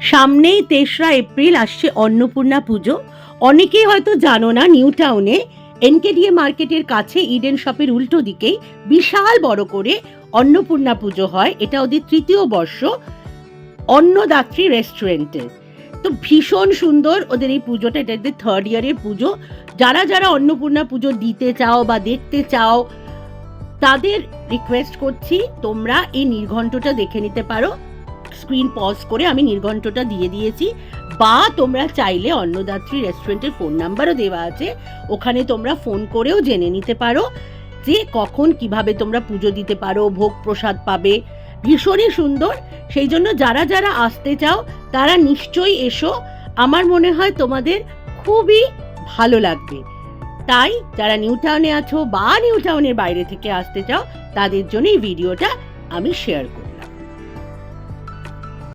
সামনেই ৩রা এপ্রিল আসছে অন্নপূর্ণা পুজো। অনেকেই হয়তো জানো না, নিউ টাউনে এনকেডিএ মার্কেটের কাছে ইডেন শপের উল্টো দিকেই বিশাল বড় করে অন্নপূর্ণা পুজো হয়। এটা ওদের ৩য় বর্ষ অন্নদাত্রী রেস্টুরেন্টে। তো ভীষণ সুন্দর ওদের এই পুজোটা, এটা এদের 3rd ইয়ারের পুজো। যারা যারা অন্নপূর্ণা পুজো দিতে চাও বা দেখতে চাও তাদের রিকোয়েস্ট করছি, তোমরা এই নির্ঘণ্টটা দেখে নিতে পারো। স্ক্রিন পজ করে আমি নির্ঘণ্টটা দিয়ে দিয়েছি, বা তোমরা চাইলে অন্নদাত্রী রেস্টুরেন্টের ফোন নাম্বারও দেওয়া আছে, ওখানে তোমরা ফোন করেও জেনে নিতে পারো যে কখন কিভাবে তোমরা পুজো দিতে পারো, ভোগ প্রসাদ পাবে। ভীষণই সুন্দর। সেই জন্য যারা যারা আসতে চাও তারা নিশ্চয়ই এসো, আমার মনে হয় তোমাদের খুবই ভালো লাগবে। তাই যারা নিউ টাউনে আছো বা নিউ টাউনের বাইরে থেকে আসতে চাও তাদের জন্য এই ভিডিওটা আমি শেয়ার করি।